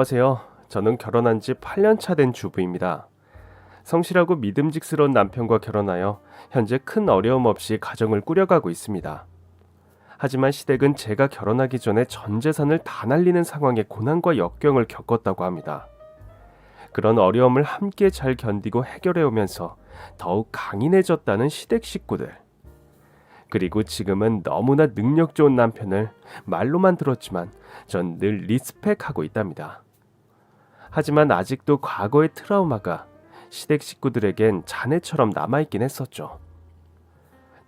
안녕하세요. 저는 결혼한 지 8년 차 된 주부입니다. 성실하고 믿음직스러운 남편과 결혼하여 현재 큰 어려움 없이 가정을 꾸려가고 있습니다. 하지만 시댁은 제가 결혼하기 전에 전 재산을 다 날리는 상황의 고난과 역경을 겪었다고 합니다. 그런 어려움을 함께 잘 견디고 해결해 오면서 더욱 강인해졌다는 시댁 식구들. 그리고 지금은 너무나 능력 좋은 남편을 말로만 들었지만 전 늘 리스펙하고 있답니다. 하지만 아직도 과거의 트라우마가 시댁 식구들에겐 잔해처럼 남아있긴 했었죠.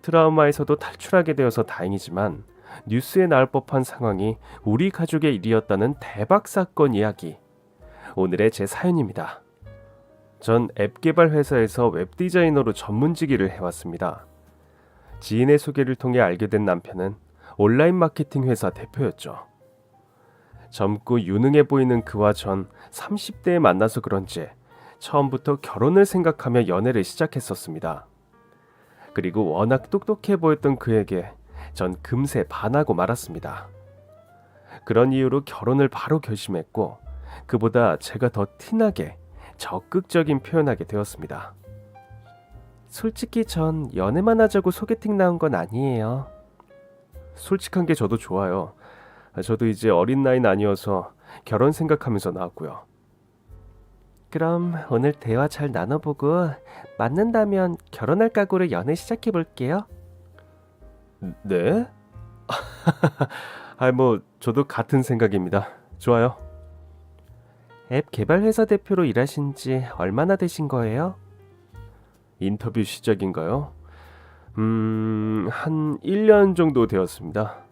트라우마에서도 탈출하게 되어서 다행이지만 뉴스에 나올 법한 상황이 우리 가족의 일이었다는 대박 사건 이야기. 오늘의 제 사연입니다. 전 앱 개발 회사에서 웹 디자이너로 전문직일을 해왔습니다. 지인의 소개를 통해 알게 된 남편은 온라인 마케팅 회사 대표였죠. 젊고 유능해 보이는 그와 전 30대에 만나서 그런지 처음부터 결혼을 생각하며 연애를 시작했었습니다. 그리고 워낙 똑똑해 보였던 그에게 전 금세 반하고 말았습니다. 그런 이유로 결혼을 바로 결심했고 그보다 제가 더 티나게 적극적인 표현하게 되었습니다. 솔직히 전 연애만 하자고 소개팅 나온 건 아니에요. 솔직한 게 저도 좋아요. 저도 이제 어린 나이는 아니어서 결혼 생각하면서 나왔고요. 그럼 오늘 대화 잘 나눠보고 맞는다면 결혼할 각오로 연애 시작해볼게요. 네? 저도 같은 생각입니다. 좋아요. 앱 개발 회사 대표로 일하신 지 얼마나 되신 거예요? 인터뷰 시작인가요? 한 1년 정도 되었습니다.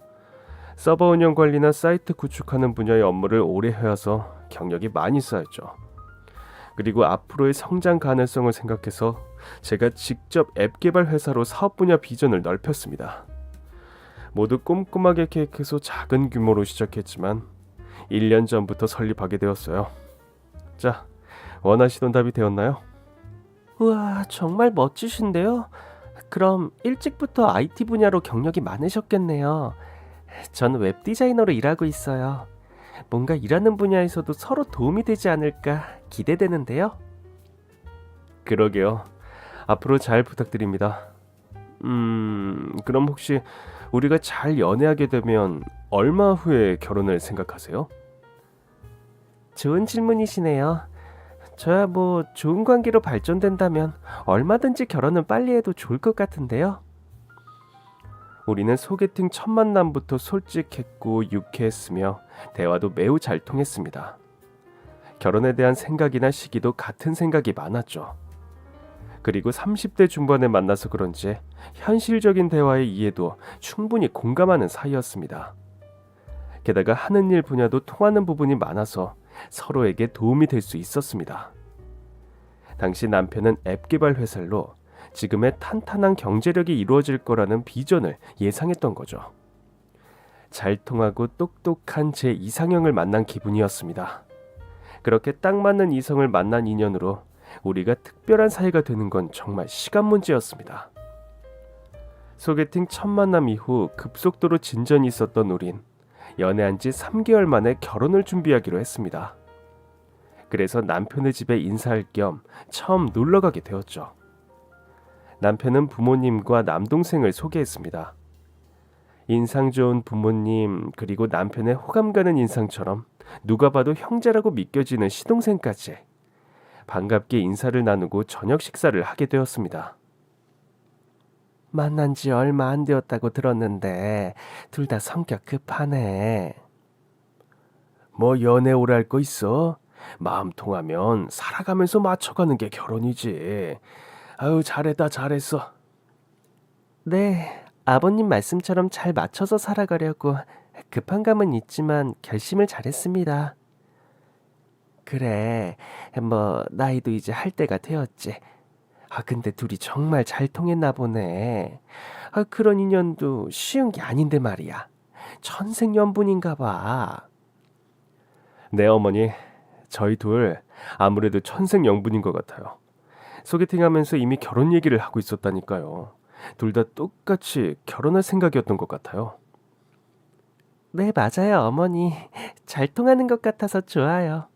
서버 운영 관리나 사이트 구축하는 분야의 업무를 오래 해와서 경력이 많이 쌓였죠. 그리고 앞으로의 성장 가능성을 생각해서 제가 직접 앱 개발 회사로 사업 분야 비전을 넓혔습니다. 모두 꼼꼼하게 계획해서 작은 규모로 시작했지만 1년 전부터 설립하게 되었어요. 자, 원하시던 답이 되었나요? 우와, 정말 멋지신데요? 그럼 일찍부터 IT 분야로 경력이 많으셨겠네요. 전 웹 디자이너로 일하고 있어요. 뭔가 일하는 분야에서도 서로 도움이 되지 않을까 기대되는데요. 그러게요. 앞으로 잘 부탁드립니다. 그럼 혹시 우리가 잘 연애하게 되면 얼마 후에 결혼을 생각하세요? 좋은 질문이시네요. 저야 뭐 좋은 관계로 발전된다면 얼마든지 결혼은 빨리 해도 좋을 것 같은데요. 우리는 소개팅 첫 만남부터 솔직했고 유쾌했으며 대화도 매우 잘 통했습니다. 결혼에 대한 생각이나 시기도 같은 생각이 많았죠. 그리고 30대 중반에 만나서 그런지 현실적인 대화의 이해도 충분히 공감하는 사이였습니다. 게다가 하는 일 분야도 통하는 부분이 많아서 서로에게 도움이 될 수 있었습니다. 당시 남편은 앱 개발 회사로 지금의 탄탄한 경제력이 이루어질 거라는 비전을 예상했던 거죠. 잘 통하고 똑똑한 제 이상형을 만난 기분이었습니다. 그렇게 딱 맞는 이성을 만난 인연으로 우리가 특별한 사이가 되는 건 정말 시간 문제였습니다. 소개팅 첫 만남 이후 급속도로 진전이 있었던 우린 연애한 지 3개월 만에 결혼을 준비하기로 했습니다. 그래서 남편의 집에 인사할 겸 처음 놀러가게 되었죠. 남편은 부모님과 남동생을 소개했습니다. 인상 좋은 부모님 그리고 남편의 호감 가는 인상처럼 누가 봐도 형제라고 믿겨지는 시동생까지 반갑게 인사를 나누고 저녁 식사를 하게 되었습니다. 만난 지 얼마 안 되었다고 들었는데 둘 다 성격 급하네. 뭐 연애 오래 할 거 있어? 마음 통하면 살아가면서 맞춰가는 게 결혼이지. 아유, 잘했어. 네, 아버님 말씀처럼 잘 맞춰서 살아가려고 급한 감은 있지만 결심을 잘했습니다. 그래, 뭐 나이도 이제 할 때가 되었지. 근데 둘이 정말 잘 통했나 보네. 그런 인연도 쉬운 게 아닌데 말이야. 천생연분인가 봐. 네, 어머니. 저희 둘 아무래도 천생연분인 것 같아요. 소개팅하면서 이미 결혼 얘기를 하고 있었다니까요. 둘 다 똑같이 결혼할 생각이었던 것 같아요. 네, 맞아요, 어머니. 잘 통하는 것 같아서 좋아요.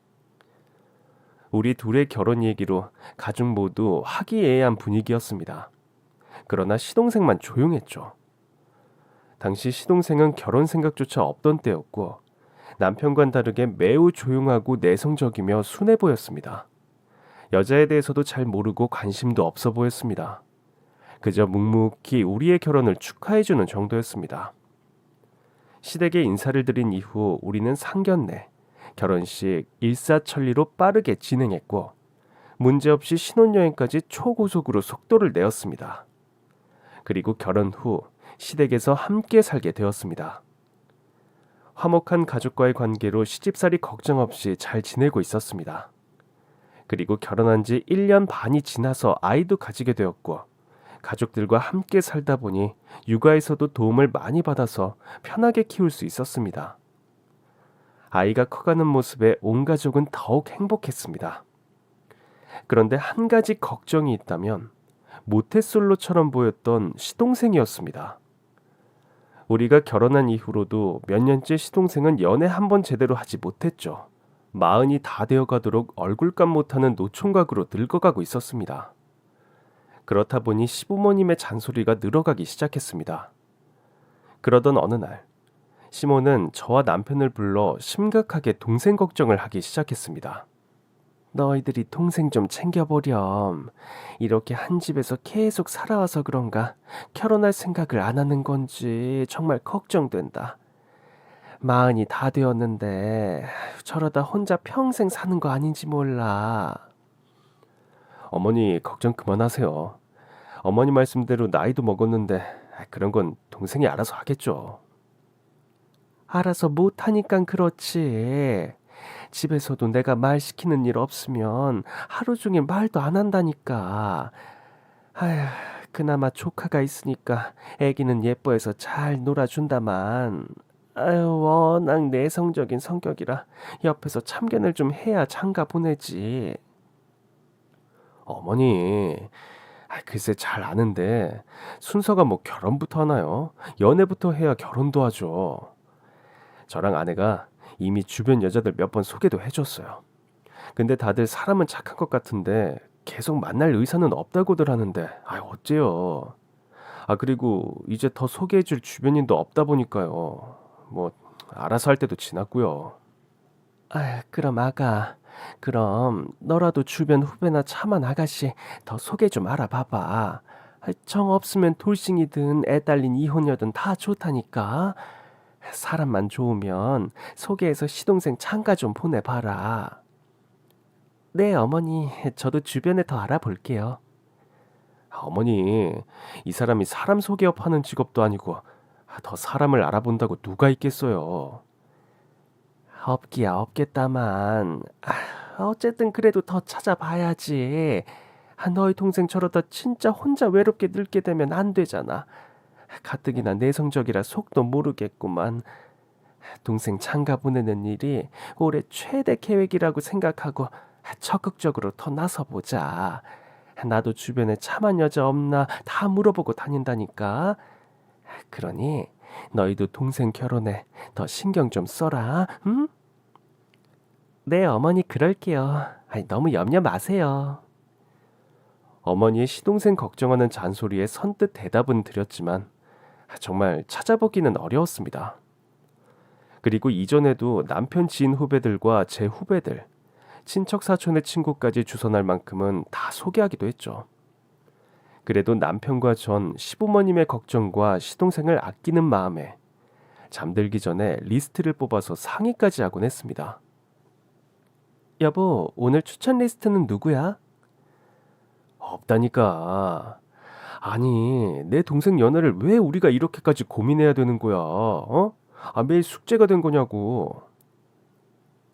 우리 둘의 결혼 얘기로 가족 모두 화기애애한 분위기였습니다. 그러나 시동생만 조용했죠. 당시 시동생은 결혼 생각조차 없던 때였고 남편과는 다르게 매우 조용하고 내성적이며 순해 보였습니다. 여자에 대해서도 잘 모르고 관심도 없어 보였습니다. 그저 묵묵히 우리의 결혼을 축하해주는 정도였습니다. 시댁에 인사를 드린 이후 우리는 상견례, 결혼식 일사천리로 빠르게 진행했고 문제없이 신혼여행까지 초고속으로 속도를 내었습니다. 그리고 결혼 후 시댁에서 함께 살게 되었습니다. 화목한 가족과의 관계로 시집살이 걱정 없이 잘 지내고 있었습니다. 그리고 결혼한 지 1년 반이 지나서 아이도 가지게 되었고 가족들과 함께 살다 보니 육아에서도 도움을 많이 받아서 편하게 키울 수 있었습니다. 아이가 커가는 모습에 온 가족은 더욱 행복했습니다. 그런데 한 가지 걱정이 있다면 모태솔로처럼 보였던 시동생이었습니다. 우리가 결혼한 이후로도 몇 년째 시동생은 연애 한 번 제대로 하지 못했죠. 40이 다 되어가도록 얼굴값 못하는 노총각으로 늙어가고 있었습니다. 그렇다 보니 시부모님의 잔소리가 늘어가기 시작했습니다. 그러던 어느 날 시모는 저와 남편을 불러 심각하게 동생 걱정을 하기 시작했습니다. 너희들이 동생 좀 챙겨보렴. 이렇게 한 집에서 계속 살아와서 그런가 결혼할 생각을 안 하는 건지 정말 걱정된다. 40이 다 되었는데 저러다 혼자 평생 사는 거 아닌지 몰라. 어머니 걱정 그만하세요. 어머니 말씀대로 나이도 먹었는데 그런 건 동생이 알아서 하겠죠. 알아서 못하니까 그렇지. 집에서도 내가 말 시키는 일 없으면 하루 종일 말도 안 한다니까. 아휴, 그나마 조카가 있으니까 애기는 예뻐해서 잘 놀아준다만. 아유, 워낙 내성적인 성격이라 옆에서 참견을 좀 해야 장가 보내지. 어머니, 글쎄 잘 아는데 순서가 뭐 결혼부터 하나요? 연애부터 해야 결혼도 하죠. 저랑 아내가 이미 주변 여자들 몇 번 소개도 해줬어요. 근데 다들 사람은 착한 것 같은데 계속 만날 의사는 없다고들 하는데 어째요. 그리고 이제 더 소개해줄 주변인도 없다 보니까요. 뭐 알아서 할 때도 지났고요. 그럼 아가, 그럼 너라도 주변 후배나 참한 아가씨 더 소개 좀 알아봐봐. 정 없으면 돌싱이든 애 딸린 이혼녀든 다 좋다니까. 사람만 좋으면 소개해서 시동생 참가 좀 보내봐라. 네, 어머니, 저도 주변에 더 알아볼게요. 어머니, 이 사람이 사람 소개업 하는 직업도 아니고 더 사람을 알아본다고 누가 있겠어요. 없기야 없겠다만 어쨌든 그래도 더 찾아봐야지. 너희 동생 저러다 진짜 혼자 외롭게 늙게 되면 안 되잖아. 가뜩이나 내성적이라 속도 모르겠구만. 동생 장가 보내는 일이 올해 최대 계획이라고 생각하고 적극적으로 더 나서보자. 나도 주변에 참한 여자 없나 다 물어보고 다닌다니까. 그러니 너희도 동생 결혼에 더 신경 좀 써라. 응? 네, 어머니 그럴게요. 너무 염려 마세요. 어머니의 시동생 걱정하는 잔소리에 선뜻 대답은 드렸지만 정말 찾아보기는 어려웠습니다. 그리고 이전에도 남편 지인 후배들과 제 후배들, 친척 사촌의 친구까지 주선할 만큼은 다 소개하기도 했죠. 그래도 남편과 전 시부모님의 걱정과 시동생을 아끼는 마음에 잠들기 전에 리스트를 뽑아서 상의까지 하곤 했습니다. 여보, 오늘 추천 리스트는 누구야? 없다니까. 아니, 내 동생 연애를 왜 우리가 이렇게까지 고민해야 되는 거야? 매일 숙제가 된 거냐고.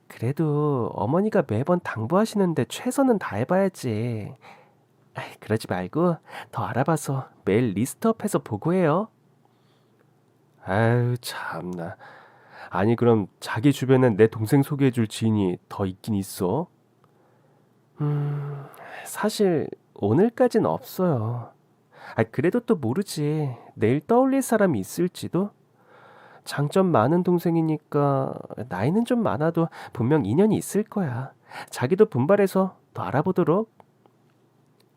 그래도 어머니가 매번 당부하시는데 최선은 다해봐야지. 그러지 말고 더 알아봐서 매일 리스트업해서 보고해요. 아유, 참나. 아니, 그럼 자기 주변엔 내 동생 소개해줄 지인이 더 있긴 있어? 사실 오늘까진 없어요. 그래도 또 모르지. 내일 떠올릴 사람이 있을지도. 장점 많은 동생이니까 나이는 좀 많아도 분명 인연이 있을 거야. 자기도 분발해서 더 알아보도록.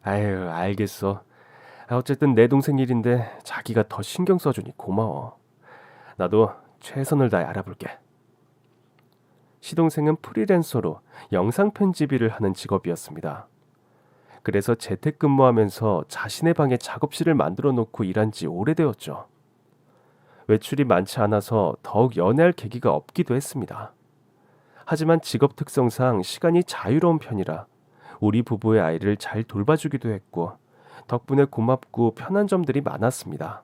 아유, 알겠어. 어쨌든 내 동생 일인데 자기가 더 신경 써주니 고마워. 나도 최선을 다해 알아볼게. 시동생은 프리랜서로 영상 편집 일을 하는 직업이었습니다. 그래서 재택근무하면서 자신의 방에 작업실을 만들어 놓고 일한 지 오래되었죠. 외출이 많지 않아서 더욱 연애할 계기가 없기도 했습니다. 하지만 직업 특성상 시간이 자유로운 편이라 우리 부부의 아이를 잘 돌봐주기도 했고 덕분에 고맙고 편한 점들이 많았습니다.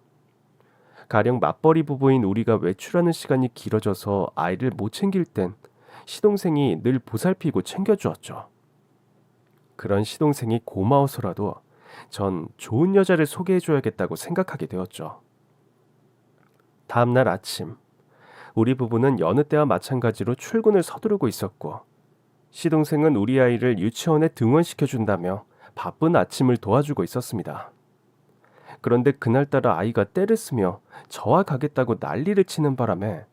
가령 맞벌이 부부인 우리가 외출하는 시간이 길어져서 아이를 못 챙길 땐 시동생이 늘 보살피고 챙겨주었죠. 그런 시동생이 고마워서라도 전 좋은 여자를 소개해줘야겠다고 생각하게 되었죠. 다음 날 아침, 우리 부부는 여느 때와 마찬가지로 출근을 서두르고 있었고 시동생은 우리 아이를 유치원에 등원시켜준다며 바쁜 아침을 도와주고 있었습니다. 그런데 그날따라 아이가 떼를 쓰며 저와 가겠다고 난리를 치는 바람에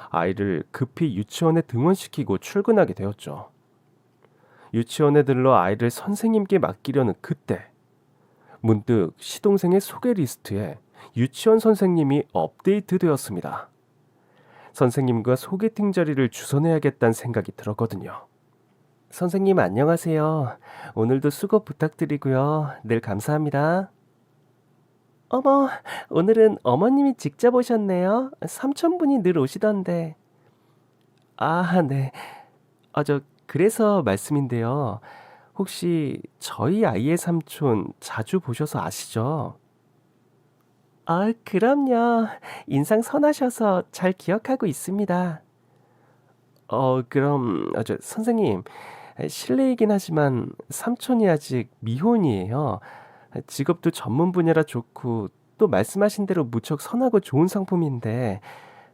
아이를 급히 유치원에 등원시키고 출근하게 되었죠. 유치원에 들러 아이를 선생님께 맡기려는 그때 문득 시동생의 소개 리스트에 유치원 선생님이 업데이트되었습니다. 선생님과 소개팅 자리를 주선해야겠다는 생각이 들었거든요. 선생님 안녕하세요. 오늘도 수고 부탁드리고요. 늘 감사합니다. 어머, 오늘은 어머님이 직접 오셨네요. 삼촌분이 늘 오시던데. 아, 네. 그래서 말씀인데요. 혹시 저희 아이의 삼촌 자주 보셔서 아시죠? 아, 그럼요. 인상 선하셔서 잘 기억하고 있습니다. 그럼, 선생님, 실례이긴 하지만 삼촌이 아직 미혼이에요. 직업도 전문 분야라 좋고 또 말씀하신 대로 무척 선하고 좋은 상품인데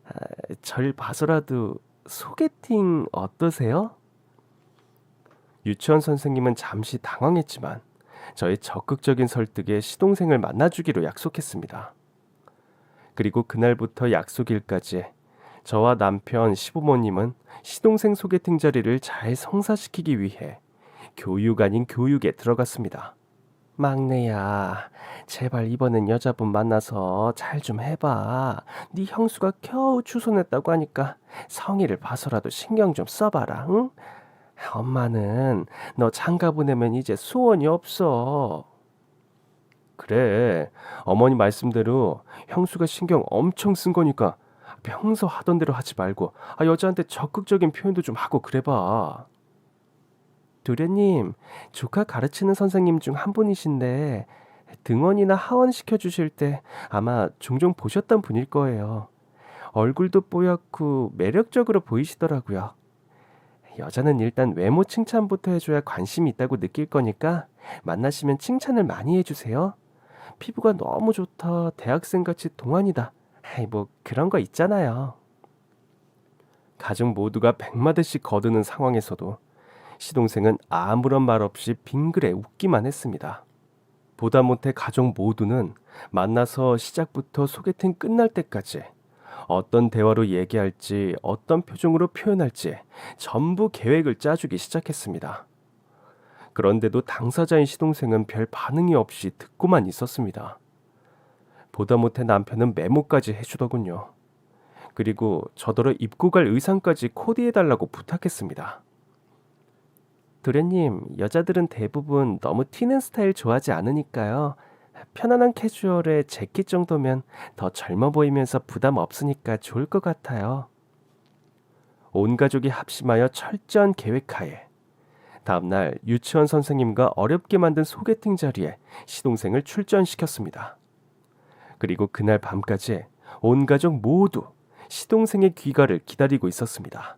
아, 절 봐서라도 소개팅 어떠세요? 유치원 선생님은 잠시 당황했지만 저의 적극적인 설득에 시동생을 만나주기로 약속했습니다. 그리고 그날부터 약속일까지 저와 남편 시부모님은 시동생 소개팅 자리를 잘 성사시키기 위해 교육 아닌 교육에 들어갔습니다. 막내야, 제발 이번엔 여자분 만나서 잘 좀 해봐. 네 형수가 겨우 추손했다고 하니까 성의를 봐서라도 신경 좀 써봐라, 응? 엄마는 너 장가 보내면 이제 소원이 없어. 그래, 어머니 말씀대로 형수가 신경 엄청 쓴 거니까 평소 하던 대로 하지 말고 여자한테 적극적인 표현도 좀 하고 그래봐. 도련님, 조카 가르치는 선생님 중 한 분이신데 등원이나 하원 시켜주실 때 아마 종종 보셨던 분일 거예요. 얼굴도 뽀얗고 매력적으로 보이시더라고요. 여자는 일단 외모 칭찬부터 해줘야 관심이 있다고 느낄 거니까 만나시면 칭찬을 많이 해주세요. 피부가 너무 좋다, 대학생같이 동안이다. 뭐 그런 거 있잖아요. 가족 모두가 백마대씩 거두는 상황에서도 시동생은 아무런 말 없이 빙그레 웃기만 했습니다. 보다 못해 가족 모두는 만나서 시작부터 소개팅 끝날 때까지 어떤 대화로 얘기할지 어떤 표정으로 표현할지 전부 계획을 짜주기 시작했습니다. 그런데도 당사자인 시동생은 별 반응이 없이 듣고만 있었습니다. 보다 못해 남편은 메모까지 해주더군요. 그리고 저더러 입고 갈 의상까지 코디해달라고 부탁했습니다. 도련님, 여자들은 대부분 너무 튀는 스타일 좋아하지 않으니까요. 편안한 캐주얼에 재킷 정도면 더 젊어 보이면서 부담 없으니까 좋을 것 같아요. 온 가족이 합심하여 철저한 계획하에 다음날 유치원 선생님과 어렵게 만든 소개팅 자리에 시동생을 출전시켰습니다. 그리고 그날 밤까지 온 가족 모두 시동생의 귀가를 기다리고 있었습니다.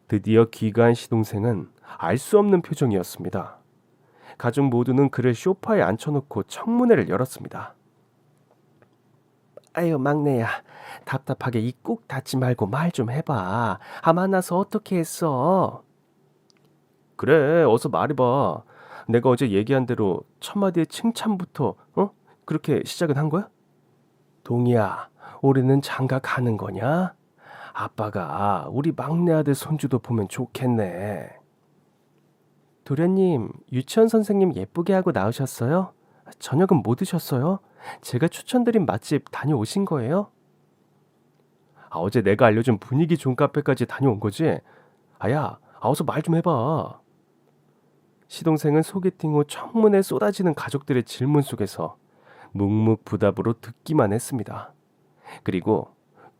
드디어 귀가한 시동생은 알 수 없는 표정이었습니다. 가족 모두는 그를 소파에 앉혀놓고 청문회를 열었습니다. 아유, 막내야, 답답하게 입 꾹 닫지 말고 말 좀 해봐. 만나서 어떻게 했어? 그래, 어서 말해봐. 내가 어제 얘기한 대로 첫 마디의 칭찬부터 그렇게 시작은 한 거야? 동이야, 올해는 장가 가는 거냐? 아빠가 우리 막내 아들 손주도 보면 좋겠네. 도련님, 유치원 선생님 예쁘게 하고 나오셨어요? 저녁은 뭐 드셨어요? 제가 추천드린 맛집 다녀오신 거예요? 어제 내가 알려준 분위기 좋은 카페까지 다녀온 거지? 아야, 어서 말 좀 해봐. 시동생은 소개팅 후 청문회 쏟아지는 가족들의 질문 속에서 묵묵부답으로 듣기만 했습니다. 그리고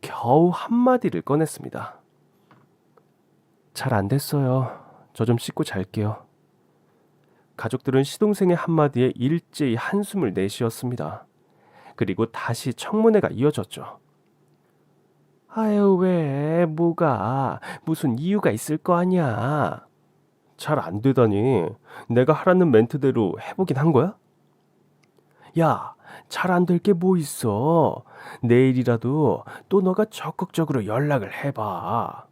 겨우 한마디를 꺼냈습니다. 잘 안 됐어요. 저 좀 씻고 잘게요. 가족들은 시동생의 한마디에 일제히 한숨을 내쉬었습니다. 그리고 다시 청문회가 이어졌죠. 아유, 왜? 뭐가? 무슨 이유가 있을 거 아니야. 잘 안 되다니. 내가 하라는 멘트대로 해보긴 한 거야? 야, 잘 안 될 게 뭐 있어. 내일이라도 또 너가 적극적으로 연락을 해봐.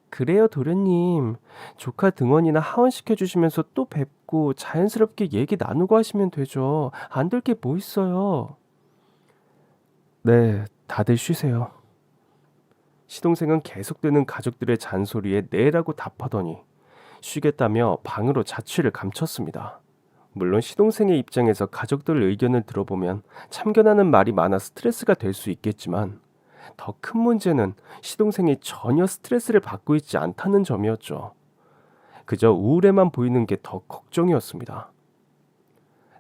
그래요, 도련님. 조카 등원이나 하원시켜주시면서 또 뵙고 자연스럽게 얘기 나누고 하시면 되죠. 안 될 게 뭐 있어요. 네, 다들 쉬세요. 시동생은 계속되는 가족들의 잔소리에 네라고 답하더니 쉬겠다며 방으로 자취를 감췄습니다. 물론 시동생의 입장에서 가족들 의견을 들어보면 참견하는 말이 많아 스트레스가 될 수 있겠지만 더 큰 문제는 시동생이 전혀 스트레스를 받고 있지 않다는 점이었죠. 그저 우울해만 보이는 게 더 걱정이었습니다.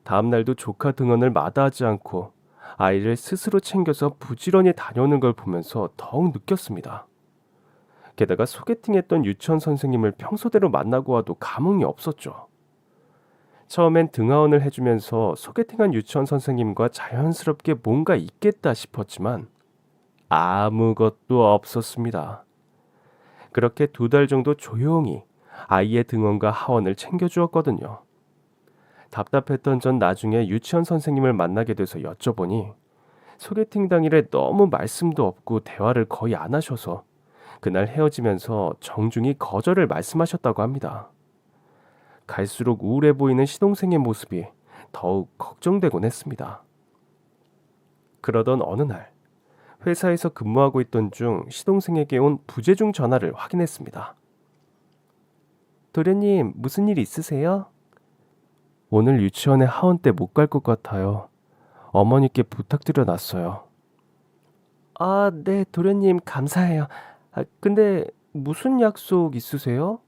다음 날도 조카 등원을 마다하지 않고 아이를 스스로 챙겨서 부지런히 다녀오는 걸 보면서 더욱 느꼈습니다. 게다가 소개팅했던 유치원 선생님을 평소대로 만나고 와도 감흥이 없었죠. 처음엔 등하원을 해주면서 소개팅한 유치원 선생님과 자연스럽게 뭔가 있겠다 싶었지만 아무것도 없었습니다. 그렇게 2달 정도 조용히 아이의 등원과 하원을 챙겨주었거든요. 답답했던 전 나중에 유치원 선생님을 만나게 돼서 여쭤보니 소개팅 당일에 너무 말씀도 없고 대화를 거의 안 하셔서 그날 헤어지면서 정중히 거절을 말씀하셨다고 합니다. 갈수록 우울해 보이는 시동생의 모습이 더욱 걱정되곤 했습니다. 그러던 어느 날 회사에서 근무하고 있던 중 시동생에게 온 부재중 전화를 확인했습니다. 도련님, 무슨 일 있으세요? 오늘 유치원에 하원 때 못 갈 것 같아요. 어머니께 부탁드려 놨어요. 아, 네, 도련님 감사해요. 근데 무슨 약속 있으세요?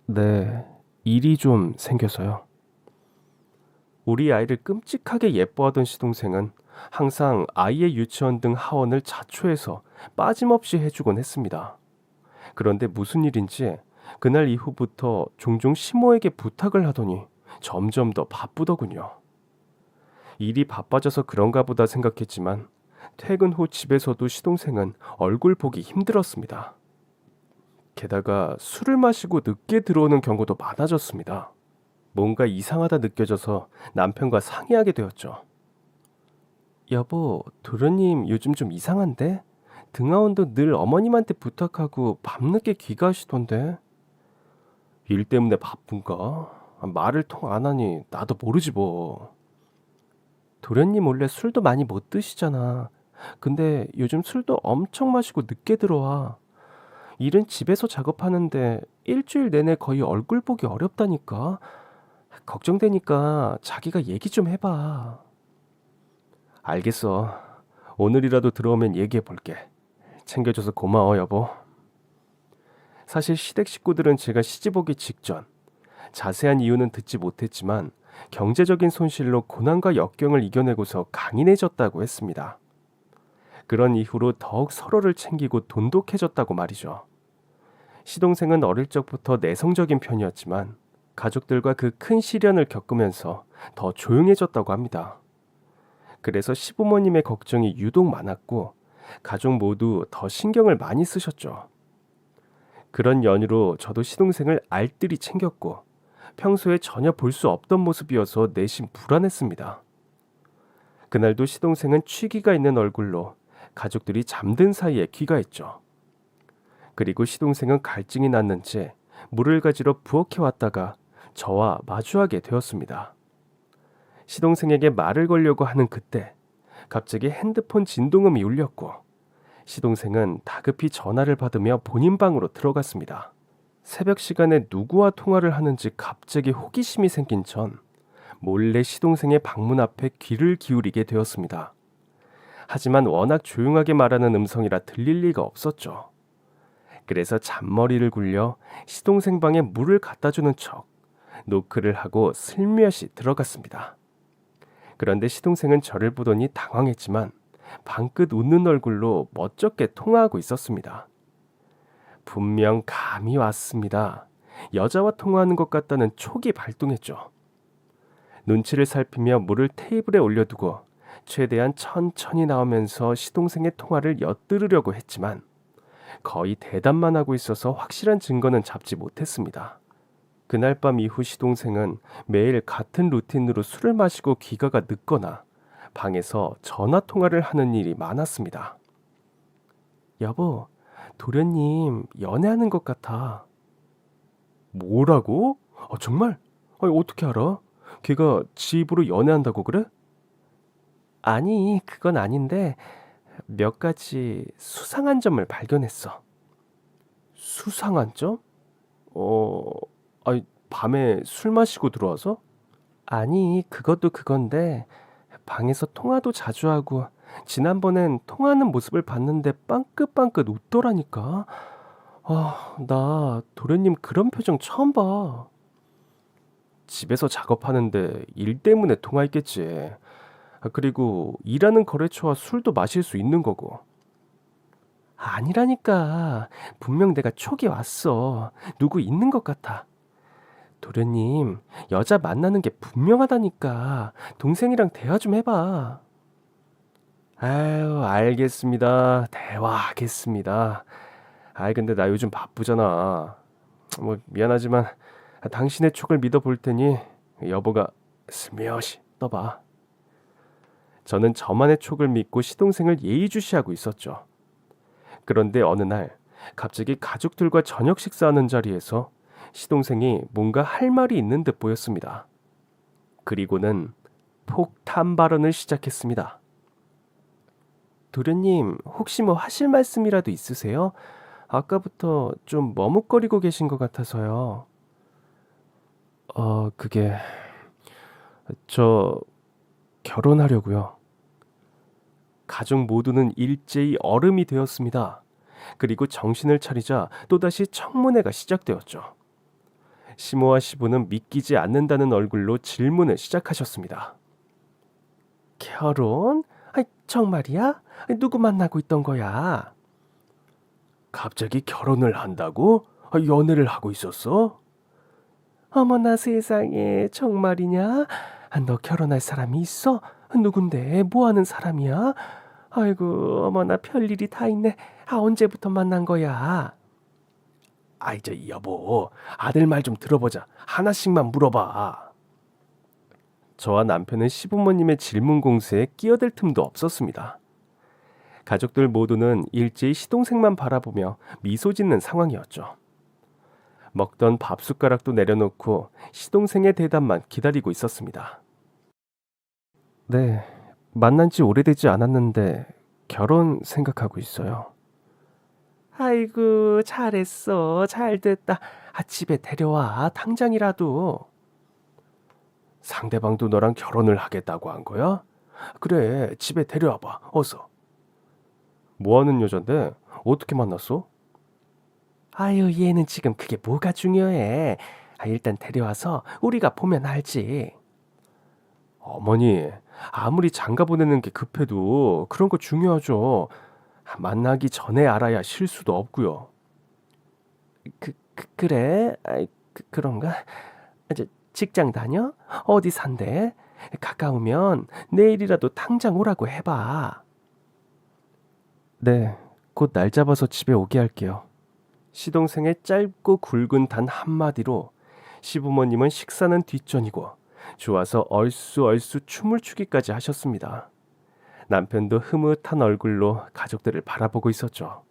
네, 일이 좀 생겨서요. 우리 아이를 끔찍하게 예뻐하던 시동생은 항상 아이의 유치원 등 하원을 자초해서 빠짐없이 해주곤 했습니다. 그런데 무슨 일인지 그날 이후부터 종종 시모에게 부탁을 하더니 점점 더 바쁘더군요. 일이 바빠져서 그런가 보다 생각했지만 퇴근 후 집에서도 시동생은 얼굴 보기 힘들었습니다. 게다가 술을 마시고 늦게 들어오는 경우도 많아졌습니다. 뭔가 이상하다 느껴져서 남편과 상의하게 되었죠. 여보, 도련님 요즘 좀 이상한데? 등하원도 늘 어머님한테 부탁하고 밤늦게 귀가하시던데. 일 때문에 바쁜가? 말을 통 안 하니 나도 모르지 뭐. 도련님 원래 술도 많이 못 드시잖아. 근데 요즘 술도 엄청 마시고 늦게 들어와. 일은 집에서 작업하는데 일주일 내내 거의 얼굴 보기 어렵다니까. 걱정되니까 자기가 얘기 좀 해봐. 알겠어. 오늘이라도 들어오면 얘기해 볼게. 챙겨줘서 고마워, 여보. 사실 시댁 식구들은 제가 시집 오기 직전 자세한 이유는 듣지 못했지만 경제적인 손실로 고난과 역경을 이겨내고서 강인해졌다고 했습니다. 그런 이후로 더욱 서로를 챙기고 돈독해졌다고 말이죠. 시동생은 어릴 적부터 내성적인 편이었지만 가족들과 그 큰 시련을 겪으면서 더 조용해졌다고 합니다. 그래서 시부모님의 걱정이 유독 많았고 가족 모두 더 신경을 많이 쓰셨죠. 그런 연유로 저도 시동생을 알뜰히 챙겼고 평소에 전혀 볼 수 없던 모습이어서 내심 불안했습니다. 그날도 시동생은 취기가 있는 얼굴로 가족들이 잠든 사이에 귀가했죠. 그리고 시동생은 갈증이 났는지 물을 가지러 부엌에 왔다가 저와 마주하게 되었습니다. 시동생에게 말을 걸려고 하는 그때 갑자기 핸드폰 진동음이 울렸고 시동생은 다급히 전화를 받으며 본인 방으로 들어갔습니다. 새벽 시간에 누구와 통화를 하는지 갑자기 호기심이 생긴 전 몰래 시동생의 방문 앞에 귀를 기울이게 되었습니다. 하지만 워낙 조용하게 말하는 음성이라 들릴 리가 없었죠. 그래서 잔머리를 굴려 시동생 방에 물을 갖다 주는 척 노크를 하고 슬며시 들어갔습니다. 그런데 시동생은 저를 보더니 당황했지만 방긋 웃는 얼굴로 멋쩍게 통화하고 있었습니다. 분명 감이 왔습니다. 여자와 통화하는 것 같다는 촉이 발동했죠. 눈치를 살피며 물을 테이블에 올려두고 최대한 천천히 나오면서 시동생의 통화를 엿들으려고 했지만 거의 대답만 하고 있어서 확실한 증거는 잡지 못했습니다. 그날 밤 이후 시동생은 매일 같은 루틴으로 술을 마시고 귀가가 늦거나 방에서 전화 통화를 하는 일이 많았습니다. 여보, 도련님 연애하는 것 같아. 뭐라고? 정말? 아니, 어떻게 알아? 걔가 지 입으로 연애한다고 그래? 아니, 그건 아닌데 몇 가지 수상한 점을 발견했어. 수상한 점? 아니, 밤에 술 마시고 들어와서? 아니, 그것도 그건데 방에서 통화도 자주 하고 지난번엔 통화하는 모습을 봤는데 빵긋빵긋 웃더라니까. 나 도련님 그런 표정 처음 봐. 집에서 작업하는데 일 때문에 통화했겠지. 그리고 일하는 거래처와 술도 마실 수 있는 거고. 아니라니까. 분명 내가 촉이 왔어. 누구 있는 것 같아. 도련님, 여자 만나는 게 분명하다니까. 동생이랑 대화 좀 해봐. 아유, 알겠습니다. 대화하겠습니다. 아이, 근데 나 요즘 바쁘잖아. 뭐, 미안하지만 당신의 촉을 믿어볼 테니 여보가 스며시 떠봐. 저는 저만의 촉을 믿고 시동생을 예의주시하고 있었죠. 그런데 어느 날 갑자기 가족들과 저녁 식사하는 자리에서 시동생이 뭔가 할 말이 있는 듯 보였습니다. 그리고는 폭탄 발언을 시작했습니다. 도련님, 혹시 뭐 하실 말씀이라도 있으세요? 아까부터 좀 머뭇거리고 계신 것 같아서요. 그게 저 결혼하려고요. 가족 모두는 일제히 얼음이 되었습니다. 그리고 정신을 차리자 또다시 청문회가 시작되었죠. 시모와 시부는 믿기지 않는다는 얼굴로 질문을 시작하셨습니다. 결혼? 정말이야? 누구 만나고 있던 거야? 갑자기 결혼을 한다고? 연애를 하고 있었어? 어머나 세상에, 정말이냐? 너 결혼할 사람이 있어? 누군데? 뭐 하는 사람이야? 아이고, 어머나 별일이 다 있네. 언제부터 만난 거야? 저 여보, 아들 말 좀 들어보자. 하나씩만 물어봐. 저와 남편은 시부모님의 질문 공세에 끼어들 틈도 없었습니다. 가족들 모두는 일제히 시동생만 바라보며 미소 짓는 상황이었죠. 먹던 밥 숟가락도 내려놓고 시동생의 대답만 기다리고 있었습니다. 네, 만난 지 오래되지 않았는데 결혼 생각하고 있어요. 아이고, 잘했어. 잘됐다. 집에 데려와. 당장이라도. 상대방도 너랑 결혼을 하겠다고 한 거야? 그래, 집에 데려와봐. 어서. 뭐 하는 여잔데? 어떻게 만났어? 아유, 얘는 지금 그게 뭐가 중요해. 일단 데려와서 우리가 보면 알지. 어머니, 아무리 장가 보내는 게 급해도 그런 거 중요하죠. 만나기 전에 알아야 실수도 없고요. 그래? 그런가? 직장 다녀? 어디 산대? 가까우면 내일이라도 당장 오라고 해봐. 네, 곧 날 잡아서 집에 오게 할게요. 시동생의 짧고 굵은 단 한마디로 시부모님은 식사는 뒷전이고 좋아서 얼쑤얼쑤 춤을 추기까지 하셨습니다. 남편도 흐뭇한 얼굴로 가족들을 바라보고 있었죠.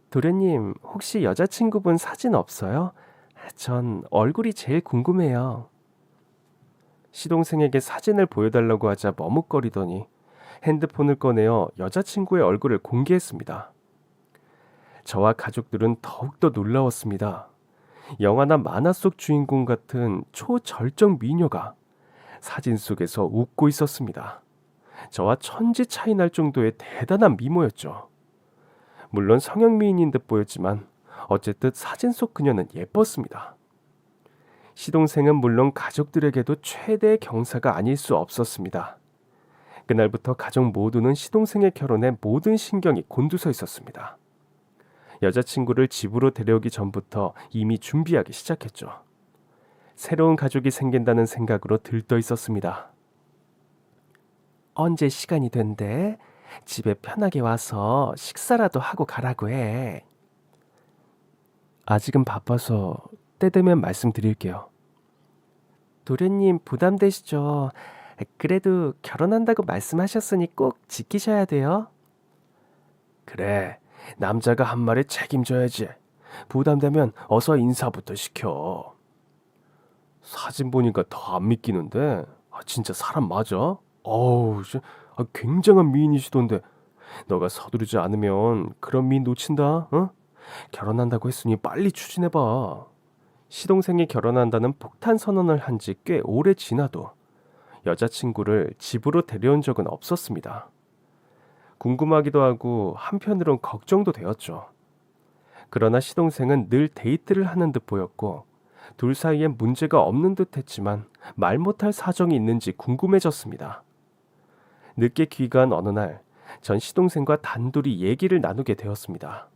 도련님, 혹시 여자친구분 사진 없어요? 전 얼굴이 제일 궁금해요. 시동생에게 사진을 보여달라고 하자 머뭇거리더니 핸드폰을 꺼내어 여자친구의 얼굴을 공개했습니다. 저와 가족들은 더욱더 놀라웠습니다. 영화나 만화 속 주인공 같은 초절정 미녀가 사진 속에서 웃고 있었습니다. 저와 천지 차이 날 정도의 대단한 미모였죠. 물론 성형미인인 듯 보였지만 어쨌든 사진 속 그녀는 예뻤습니다. 시동생은 물론 가족들에게도 최대의 경사가 아닐 수 없었습니다. 그날부터 가족 모두는 시동생의 결혼에 모든 신경이 곤두서 있었습니다. 여자친구를 집으로 데려오기 전부터 이미 준비하기 시작했죠. 새로운 가족이 생긴다는 생각으로 들떠 있었습니다. 언제 시간이 된대? 집에 편하게 와서 식사라도 하고 가라고 해. 아직은 바빠서 때 되면 말씀드릴게요. 도련님 부담되시죠? 그래도 결혼한다고 말씀하셨으니 꼭 지키셔야 돼요. 그래, 남자가 한 말에 책임져야지. 부담되면 어서 인사부터 시켜. 사진 보니까 더 안 믿기는데 진짜 사람 맞아? 어우, 굉장한 미인이시던데 너가 서두르지 않으면 그런 미인 놓친다. 어? 결혼한다고 했으니 빨리 추진해봐. 시동생이 결혼한다는 폭탄 선언을 한 지 꽤 오래 지나도 여자친구를 집으로 데려온 적은 없었습니다. 궁금하기도 하고 한편으론 걱정도 되었죠. 그러나 시동생은 늘 데이트를 하는 듯 보였고 둘 사이에 문제가 없는 듯 했지만 말 못할 사정이 있는지 궁금해졌습니다. 늦게 귀가한 어느 날 전 시동생과 단둘이 얘기를 나누게 되었습니다.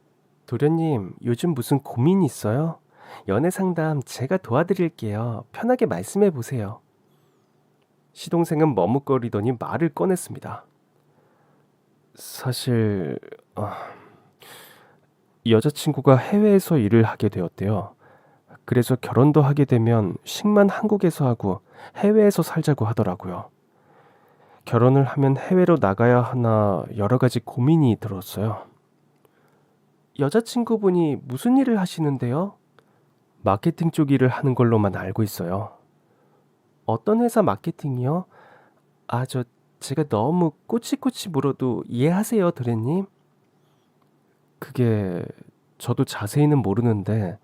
도련님, 요즘 무슨 고민 있어요? 연애 상담 제가 도와드릴게요. 편하게 말씀해 보세요. 시동생은 머뭇거리더니 말을 꺼냈습니다. 사실 여자친구가 해외에서 일을 하게 되었대요. 그래서 결혼도 하게 되면 식만 한국에서 하고 해외에서 살자고 하더라고요. 결혼을 하면 해외로 나가야 하나 여러 가지 고민이 들었어요. 여자친구분이 무슨 일을 하시는데요? 마케팅 쪽 일을 하는 걸로만 알고 있어요. 어떤 회사 마케팅이요? 제가 너무 꼬치꼬치 물어도 이해하세요, 도련님? 그게 저도 자세히는 모르는데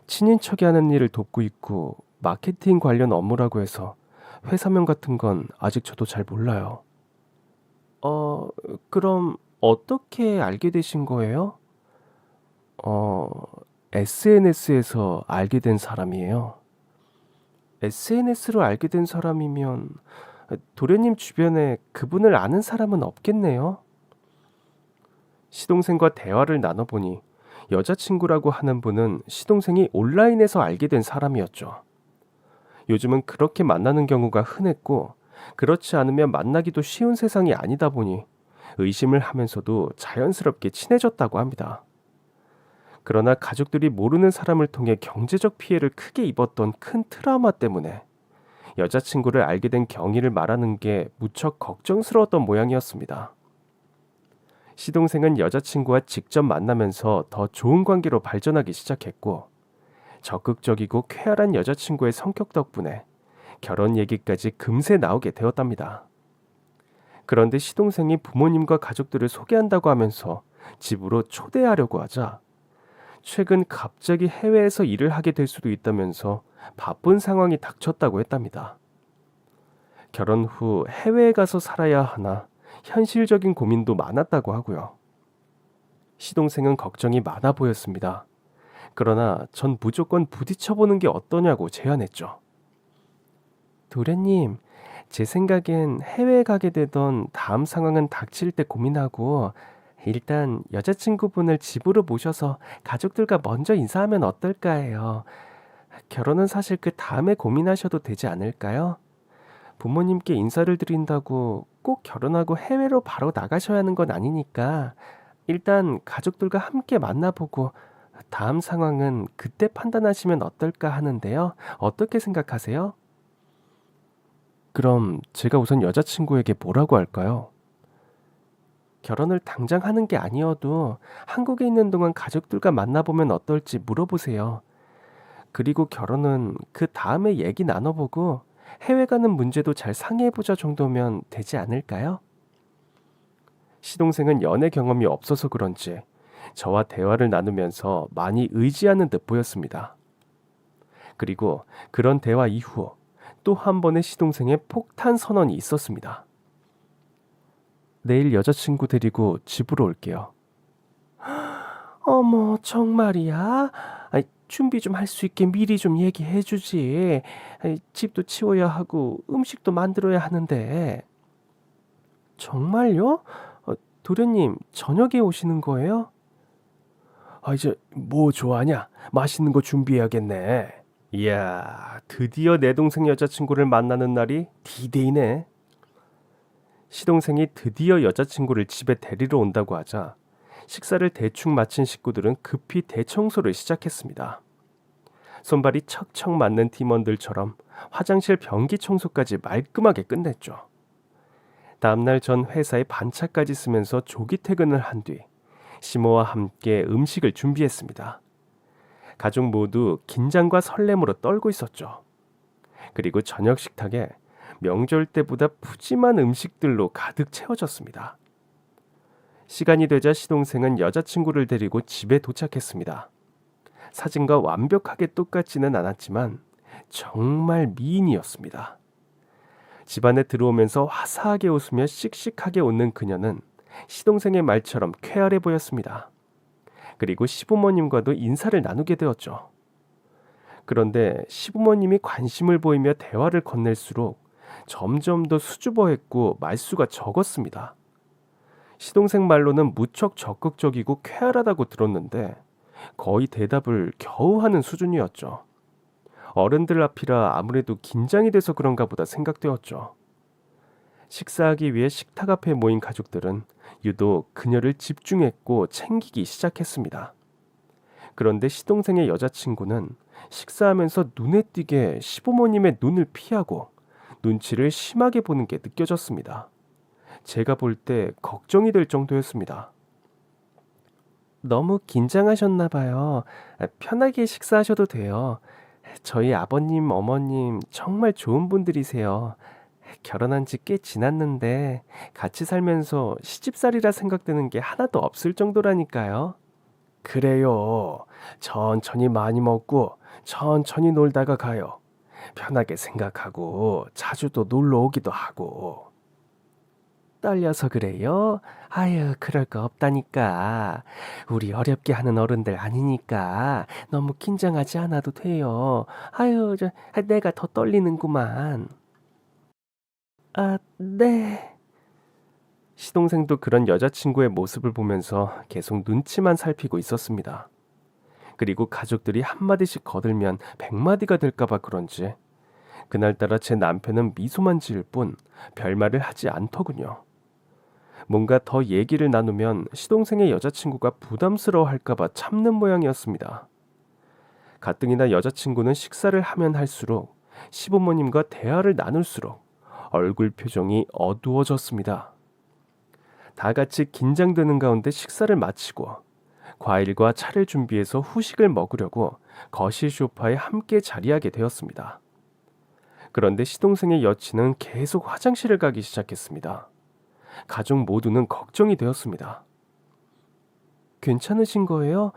친인척이 하는 일을 돕고 있고 마케팅 관련 업무라고 해서 회사명 같은 건 아직 저도 잘 몰라요. 그럼 어떻게 알게 되신 거예요? 어, SNS에서 알게 된 사람이에요. SNS로 알게 된 사람이면 도련님 주변에 그분을 아는 사람은 없겠네요. 시동생과 대화를 나눠보니 여자친구라고 하는 분은 시동생이 온라인에서 알게 된 사람이었죠. 요즘은 그렇게 만나는 경우가 흔했고 그렇지 않으면 만나기도 쉬운 세상이 아니다 보니 의심을 하면서도 자연스럽게 친해졌다고 합니다. 그러나 가족들이 모르는 사람을 통해 경제적 피해를 크게 입었던 큰 트라우마 때문에 여자친구를 알게 된 경위를 말하는 게 무척 걱정스러웠던 모양이었습니다. 시동생은 여자친구와 직접 만나면서 더 좋은 관계로 발전하기 시작했고 적극적이고 쾌활한 여자친구의 성격 덕분에 결혼 얘기까지 금세 나오게 되었답니다. 그런데 시동생이 부모님과 가족들을 소개한다고 하면서 집으로 초대하려고 하자 최근 갑자기 해외에서 일을 하게 될 수도 있다면서 바쁜 상황이 닥쳤다고 했답니다. 결혼 후 해외에 가서 살아야 하나 현실적인 고민도 많았다고 하고요. 시동생은 걱정이 많아 보였습니다. 그러나 전 무조건 부딪혀보는 게 어떠냐고 제안했죠. 도련님, 제 생각엔 해외에 가게 되던 다음 상황은 닥칠 때 고민하고 일단 여자친구분을 집으로 모셔서 가족들과 먼저 인사하면 어떨까 해요. 결혼은 사실 그 다음에 고민하셔도 되지 않을까요? 부모님께 인사를 드린다고 꼭 결혼하고 해외로 바로 나가셔야 하는 건 아니니까 일단 가족들과 함께 만나보고 다음 상황은 그때 판단하시면 어떨까 하는데요. 어떻게 생각하세요? 그럼 제가 우선 여자친구에게 뭐라고 할까요? 결혼을 당장 하는 게 아니어도 한국에 있는 동안 가족들과 만나보면 어떨지 물어보세요. 그리고 결혼은 그 다음에 얘기 나눠보고 해외 가는 문제도 잘 상의해보자 정도면 되지 않을까요? 시동생은 연애 경험이 없어서 그런지 저와 대화를 나누면서 많이 의지하는 듯 보였습니다. 그리고 그런 대화 이후 또 한 번의 시동생의 폭탄 선언이 있었습니다. 내일 여자친구 데리고 집으로 올게요. 어머, 정말이야? 준비 좀 할 수 있게 미리 좀 얘기해 주지. 집도 치워야 하고 음식도 만들어야 하는데. 정말요? 도련님, 저녁에 오시는 거예요? 이제 뭐 좋아하냐? 맛있는 거 준비해야겠네. 이야, 드디어 내 동생 여자친구를 만나는 날이 D-Day네. 시동생이 드디어 여자친구를 집에 데리러 온다고 하자 식사를 대충 마친 식구들은 급히 대청소를 시작했습니다. 손발이 척척 맞는 팀원들처럼 화장실 변기 청소까지 말끔하게 끝냈죠. 다음날 전 회사에 반차까지 쓰면서 조기 퇴근을 한 뒤 시모와 함께 음식을 준비했습니다. 가족 모두 긴장과 설렘으로 떨고 있었죠. 그리고 저녁 식탁에 명절 때보다 푸짐한 음식들로 가득 채워졌습니다. 시간이 되자 시동생은 여자친구를 데리고 집에 도착했습니다. 사진과 완벽하게 똑같지는 않았지만 정말 미인이었습니다. 집안에 들어오면서 화사하게 웃으며 씩씩하게 웃는 그녀는 시동생의 말처럼 쾌활해 보였습니다. 그리고 시부모님과도 인사를 나누게 되었죠. 그런데 시부모님이 관심을 보이며 대화를 건넬수록 점점 더 수줍어했고 말수가 적었습니다. 시동생 말로는 무척 적극적이고 쾌활하다고 들었는데 거의 대답을 겨우 하는 수준이었죠. 어른들 앞이라 아무래도 긴장이 돼서 그런가 보다 생각되었죠. 식사하기 위해 식탁 앞에 모인 가족들은 유독 그녀를 집중했고 챙기기 시작했습니다. 그런데 시동생의 여자친구는 식사하면서 눈에 띄게 시부모님의 눈을 피하고 눈치를 심하게 보는 게 느껴졌습니다. 제가 볼 때 걱정이 될 정도였습니다. 너무 긴장하셨나 봐요. 편하게 식사하셔도 돼요. 저희 아버님, 어머님 정말 좋은 분들이세요. 결혼한 지 꽤 지났는데 같이 살면서 시집살이라 생각되는 게 하나도 없을 정도라니까요. 그래요. 천천히 많이 먹고 천천히 놀다가 가요. 편하게 생각하고 자주 또 놀러 오기도 하고. 떨려서 그래요? 아유, 그럴 거 없다니까. 우리 어렵게 하는 어른들 아니니까 너무 긴장하지 않아도 돼요. 아유, 내가 더 떨리는구만. 네. 시동생도 그런 여자친구의 모습을 보면서 계속 눈치만 살피고 있었습니다. 그리고 가족들이 한마디씩 거들면 100마디가 될까봐 그런지 그날따라 제 남편은 미소만 지을 뿐 별말을 하지 않더군요. 뭔가 더 얘기를 나누면 시동생의 여자친구가 부담스러워할까봐 참는 모양이었습니다. 가뜩이나 여자친구는 식사를 하면 할수록 시부모님과 대화를 나눌수록 얼굴 표정이 어두워졌습니다. 다 같이 긴장되는 가운데 식사를 마치고 과일과 차를 준비해서 후식을 먹으려고 거실 소파에 함께 자리하게 되었습니다. 그런데 시동생의 여친은 계속 화장실을 가기 시작했습니다. 가족 모두는 걱정이 되었습니다. 괜찮으신 거예요?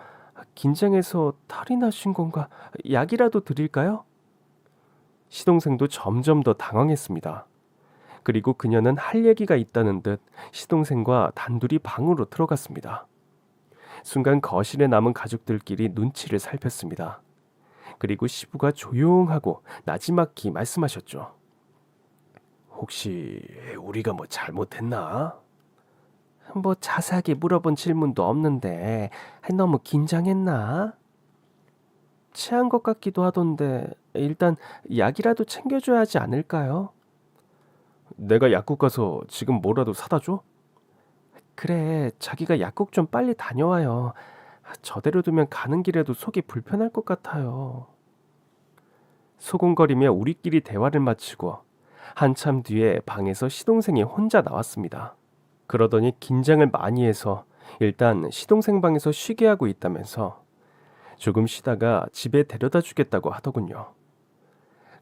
긴장해서 탈이 나신 건가? 약이라도 드릴까요? 시동생도 점점 더 당황했습니다. 그리고 그녀는 할 얘기가 있다는 듯 시동생과 단둘이 방으로 들어갔습니다. 순간 거실에 남은 가족들끼리 눈치를 살폈습니다. 그리고 시부가 조용하고 나지막히 말씀하셨죠. 혹시 우리가 뭐 잘못했나? 뭐 자세하게 물어본 질문도 없는데 너무 긴장했나? 체한 것 같기도 하던데 일단 약이라도 챙겨줘야 하지 않을까요? 내가 약국 가서 지금 뭐라도 사다 줘? 그래, 자기가 약국 좀 빨리 다녀와요. 저대로 두면 가는 길에도 속이 불편할 것 같아요. 소곤거리며 우리끼리 대화를 마치고 한참 뒤에 방에서 시동생이 혼자 나왔습니다. 그러더니 긴장을 많이 해서 일단 시동생 방에서 쉬게 하고 있다면서 조금 쉬다가 집에 데려다 주겠다고 하더군요.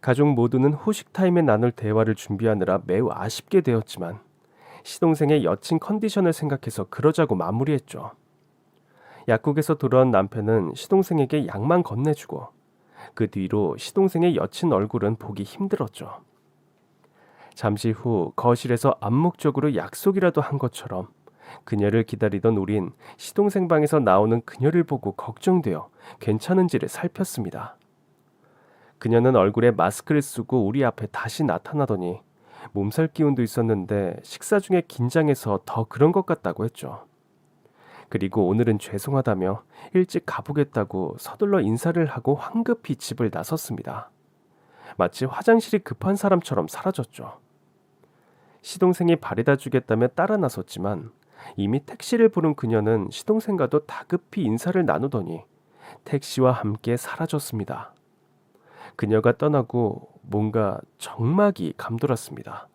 가족 모두는 후식 타임에 나눌 대화를 준비하느라 매우 아쉽게 되었지만 시동생의 여친 컨디션을 생각해서 그러자고 마무리했죠. 약국에서 돌아온 남편은 시동생에게 약만 건네주고 그 뒤로 시동생의 여친 얼굴은 보기 힘들었죠. 잠시 후 거실에서 암묵적으로 약속이라도 한 것처럼 그녀를 기다리던 우린 시동생 방에서 나오는 그녀를 보고 걱정되어 괜찮은지를 살폈습니다. 그녀는 얼굴에 마스크를 쓰고 우리 앞에 다시 나타나더니 몸살 기운도 있었는데 식사 중에 긴장해서 더 그런 것 같다고 했죠. 그리고 오늘은 죄송하다며 일찍 가보겠다고 서둘러 인사를 하고 황급히 집을 나섰습니다. 마치 화장실이 급한 사람처럼 사라졌죠. 시동생이 바래다 주겠다며 따라 나섰지만 이미 택시를 부른 그녀는 시동생과도 다급히 인사를 나누더니 택시와 함께 사라졌습니다. 그녀가 떠나고 뭔가 정막이 감돌았습니다.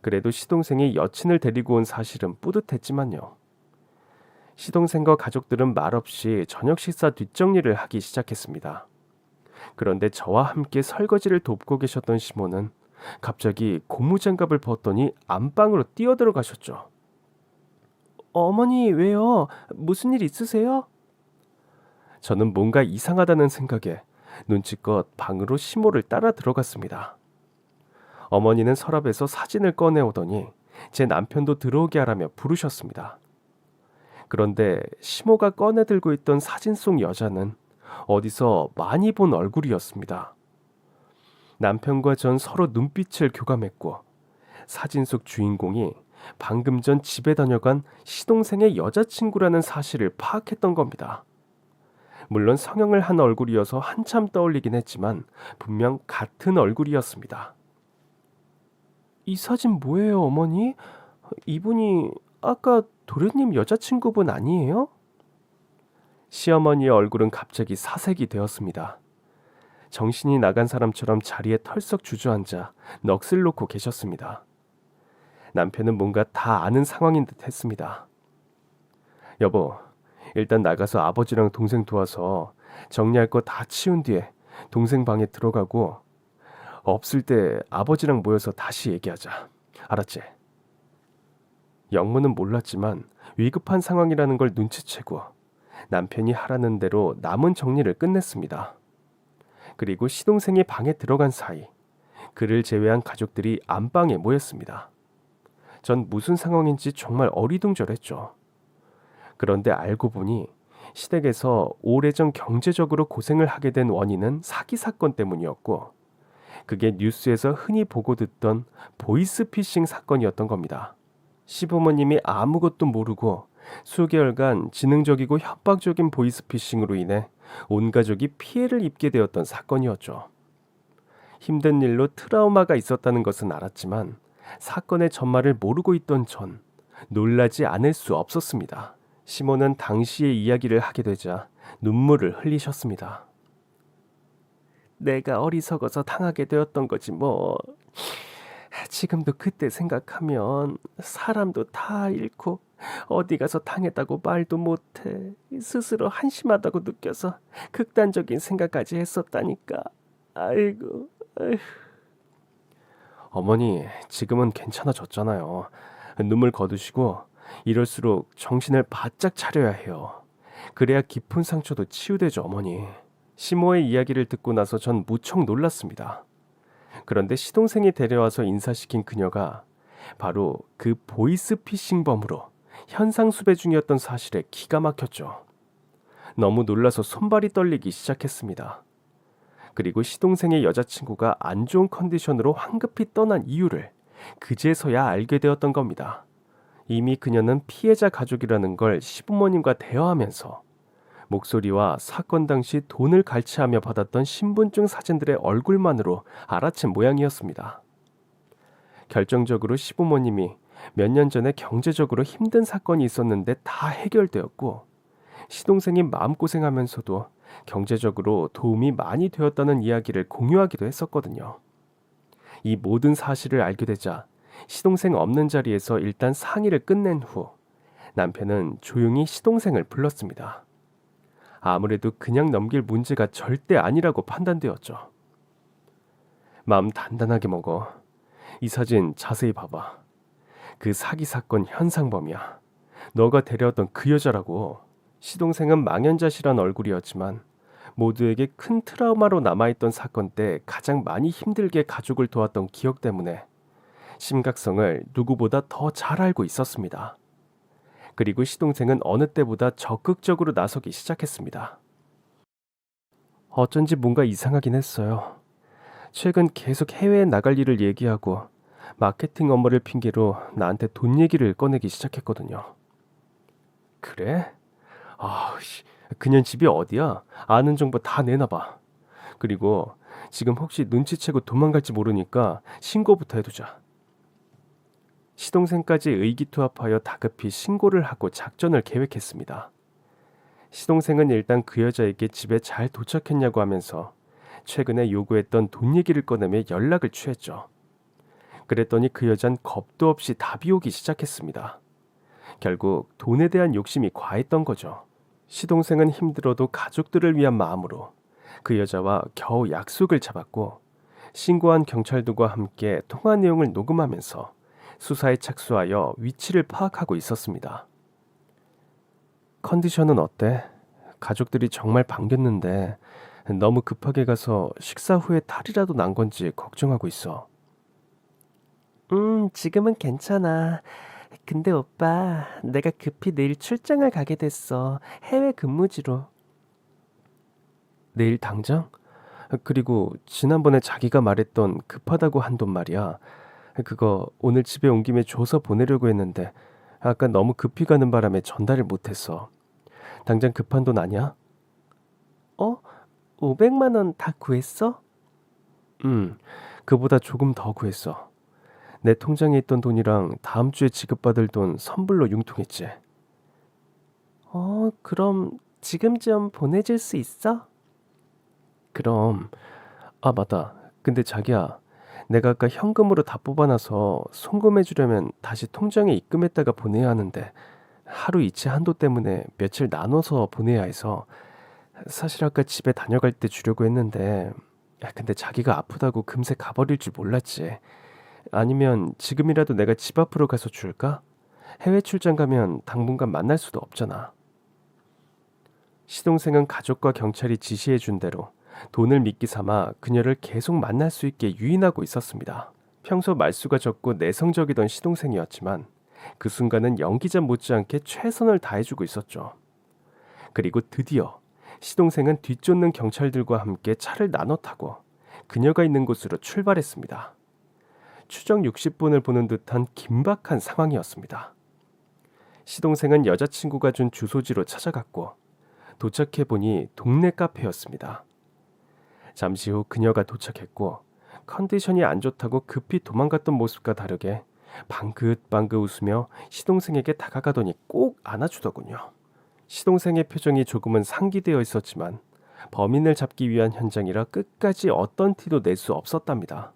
그래도 시동생이 여친을 데리고 온 사실은 뿌듯했지만요. 시동생과 가족들은 말없이 저녁 식사 뒷정리를 하기 시작했습니다. 그런데 저와 함께 설거지를 돕고 계셨던 시모는 갑자기 고무장갑을 벗더니 안방으로 뛰어들어가셨죠. 어머니, 왜요? 무슨 일 있으세요? 저는 뭔가 이상하다는 생각에 눈치껏 방으로 시모를 따라 들어갔습니다. 어머니는 서랍에서 사진을 꺼내오더니 제 남편도 들어오게 하라며 부르셨습니다. 그런데 시모가 꺼내 들고 있던 사진 속 여자는 어디서 많이 본 얼굴이었습니다. 남편과 전 서로 눈빛을 교감했고 사진 속 주인공이 방금 전 집에 다녀간 시동생의 여자친구라는 사실을 파악했던 겁니다. 물론 성형을 한 얼굴이어서 한참 떠올리긴 했지만 분명 같은 얼굴이었습니다. 이 사진 뭐예요, 어머니? 이분이 아까 도련님 여자친구분 아니에요? 시어머니의 얼굴은 갑자기 사색이 되었습니다. 정신이 나간 사람처럼 자리에 털썩 주저앉아 넋을 놓고 계셨습니다. 남편은 뭔가 다 아는 상황인 듯 했습니다. 여보, 일단 나가서 아버지랑 동생 도와서 정리할 거 다 치운 뒤에 동생 방에 들어가고 없을 때 아버지랑 모여서 다시 얘기하자. 알았지? 영문은 몰랐지만 위급한 상황이라는 걸 눈치채고 남편이 하라는 대로 남은 정리를 끝냈습니다. 그리고 시동생이 방에 들어간 사이 그를 제외한 가족들이 안방에 모였습니다. 전 무슨 상황인지 정말 어리둥절했죠. 그런데 알고 보니 시댁에서 오래전 경제적으로 고생을 하게 된 원인은 사기 사건 때문이었고 그게 뉴스에서 흔히 보고 듣던 보이스피싱 사건이었던 겁니다. 시부모님이 아무것도 모르고 수개월간 지능적이고 협박적인 보이스피싱으로 인해 온 가족이 피해를 입게 되었던 사건이었죠. 힘든 일로 트라우마가 있었다는 것은 알았지만 사건의 전말을 모르고 있던 전 놀라지 않을 수 없었습니다. 시모는 당시의 이야기를 하게 되자 눈물을 흘리셨습니다. 내가 어리석어서 당하게 되었던 거지 뭐. 지금도 그때 생각하면 사람도 다 잃고 어디 가서 당했다고 말도 못해. 스스로 한심하다고 느껴서 극단적인 생각까지 했었다니까. 아이고. 아이고. 어머니, 지금은 괜찮아졌잖아요. 눈물 거두시고 이럴수록 정신을 바짝 차려야 해요. 그래야 깊은 상처도 치유되죠, 어머니. 시모의 이야기를 듣고 나서 전 무척 놀랐습니다. 그런데 시동생이 데려와서 인사시킨 그녀가 바로 그 보이스피싱범으로 현상수배 중이었던 사실에 기가 막혔죠. 너무 놀라서 손발이 떨리기 시작했습니다. 그리고 시동생의 여자친구가 안 좋은 컨디션으로 황급히 떠난 이유를 그제서야 알게 되었던 겁니다. 이미 그녀는 피해자 가족이라는 걸 시부모님과 대화하면서 목소리와 사건 당시 돈을 갈취하며 받았던 신분증 사진들의 얼굴만으로 알아챈 모양이었습니다. 결정적으로 시부모님이 몇 년 전에 경제적으로 힘든 사건이 있었는데 다 해결되었고 시동생이 마음고생하면서도 경제적으로 도움이 많이 되었다는 이야기를 공유하기도 했었거든요. 이 모든 사실을 알게 되자 시동생 없는 자리에서 일단 상의를 끝낸 후 남편은 조용히 시동생을 불렀습니다. 아무래도 그냥 넘길 문제가 절대 아니라고 판단되었죠. 마음 단단하게 먹어. 이 사진 자세히 봐봐. 그 사기 사건 현상범이야. 너가 데려왔던 그 여자라고. 시동생은 망연자실한 얼굴이었지만 모두에게 큰 트라우마로 남아있던 사건 때 가장 많이 힘들게 가족을 도왔던 기억 때문에 심각성을 누구보다 더 잘 알고 있었습니다. 그리고 시동생은 어느 때보다 적극적으로 나서기 시작했습니다. 어쩐지 뭔가 이상하긴 했어요. 최근 계속 해외에 나갈 일을 얘기하고 마케팅 업무를 핑계로 나한테 돈 얘기를 꺼내기 시작했거든요. 그래? 그년 집이 어디야? 아는 정보 다 내놔봐. 그리고 지금 혹시 눈치채고 도망갈지 모르니까 신고부터 해두자. 시동생까지 의기투합하여 다급히 신고를 하고 작전을 계획했습니다. 시동생은 일단 그 여자에게 집에 잘 도착했냐고 하면서 최근에 요구했던 돈 얘기를 꺼내며 연락을 취했죠. 그랬더니 그 여잔 겁도 없이 답이 오기 시작했습니다. 결국 돈에 대한 욕심이 과했던 거죠. 시동생은 힘들어도 가족들을 위한 마음으로 그 여자와 겨우 약속을 잡았고 신고한 경찰들과 함께 통화 내용을 녹음하면서 수사에 착수하여 위치를 파악하고 있었습니다. 컨디션은 어때? 가족들이 정말 반겼는데 너무 급하게 가서 식사 후에 탈이라도 난 건지 걱정하고 있어. 지금은 괜찮아. 근데 오빠, 내가 급히 내일 출장을 가게 됐어. 해외 근무지로. 내일 당장? 그리고 지난번에 자기가 말했던 급하다고 한 돈 말이야. 그거 오늘 집에 온 김에 줘서 보내려고 했는데 아까 너무 급히 가는 바람에 전달을 못했어. 당장 급한 돈 아니야? 어? 500만 원 다 구했어? 그보다 조금 더 구했어. 내 통장에 있던 돈이랑 다음 주에 지급받을 돈 선불로 융통했지. 그럼 지금 좀 보내줄 수 있어? 그럼. 아, 맞다. 근데 자기야, 내가 아까 현금으로 다 뽑아놔서 송금해주려면 다시 통장에 입금했다가 보내야 하는데 하루 이체 한도 때문에 며칠 나눠서 보내야 해서 사실 아까 집에 다녀갈 때 주려고 했는데 근데 자기가 아프다고 금세 가버릴 줄 몰랐지. 아니면 지금이라도 내가 집 앞으로 가서 줄까? 해외 출장 가면 당분간 만날 수도 없잖아. 시동생은 가족과 경찰이 지시해 준 대로 돈을 미끼 삼아 그녀를 계속 만날 수 있게 유인하고 있었습니다. 평소 말수가 적고 내성적이던 시동생이었지만 그 순간은 연기자 못지않게 최선을 다해주고 있었죠. 그리고 드디어 시동생은 뒤쫓는 경찰들과 함께 차를 나눠 타고 그녀가 있는 곳으로 출발했습니다. 추정 60분을 보는 듯한 긴박한 상황이었습니다. 시동생은 여자친구가 준 주소지로 찾아갔고 도착해보니 동네 카페였습니다. 잠시 후 그녀가 도착했고 컨디션이 안 좋다고 급히 도망갔던 모습과 다르게 방긋방긋 웃으며 시동생에게 다가가더니 꼭 안아주더군요. 시동생의 표정이 조금은 상기되어 있었지만 범인을 잡기 위한 현장이라 끝까지 어떤 티도 낼 수 없었답니다.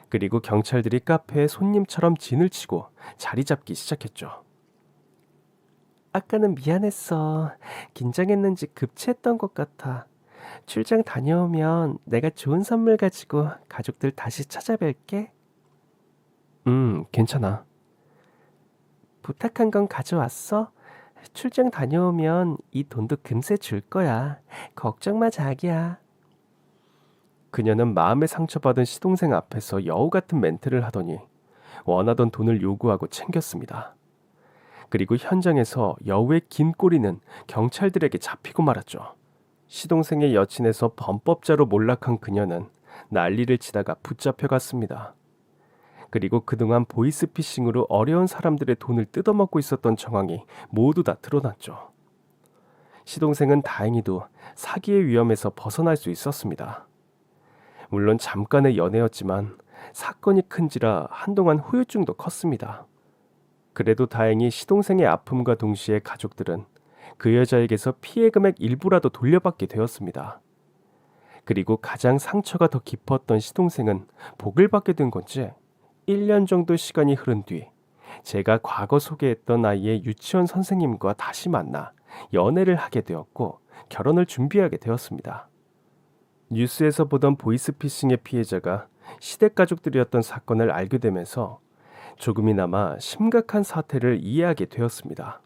그리고 경찰들이 카페에 손님처럼 진을 치고 자리 잡기 시작했죠. 아까는 미안했어. 긴장했는지 급체했던 것 같아. 출장 다녀오면 내가 좋은 선물 가지고 가족들 다시 찾아뵐게. 괜찮아. 부탁한 건 가져왔어? 출장 다녀오면 이 돈도 금세 줄 거야. 걱정 마, 자기야. 그녀는 마음에 상처받은 시동생 앞에서 여우 같은 멘트를 하더니 원하던 돈을 요구하고 챙겼습니다. 그리고 현장에서 여우의 긴 꼬리는 경찰들에게 잡히고 말았죠. 시동생의 여친에서 범법자로 몰락한 그녀는 난리를 치다가 붙잡혀갔습니다. 그리고 그동안 보이스피싱으로 어려운 사람들의 돈을 뜯어먹고 있었던 정황이 모두 다 드러났죠. 시동생은 다행히도 사기의 위험에서 벗어날 수 있었습니다. 물론 잠깐의 연애였지만 사건이 큰지라 한동안 후유증도 컸습니다. 그래도 다행히 시동생의 아픔과 동시에 가족들은 그 여자에게서 피해 금액 일부라도 돌려받게 되었습니다. 그리고 가장 상처가 더 깊었던 시동생은 복을 받게 된 건지 1년 정도 시간이 흐른 뒤 제가 과거 소개했던 아이의 유치원 선생님과 다시 만나 연애를 하게 되었고 결혼을 준비하게 되었습니다. 뉴스에서 보던 보이스피싱의 피해자가 시댁 가족들이었던 사건을 알게 되면서 조금이나마 심각한 사태를 이해하게 되었습니다.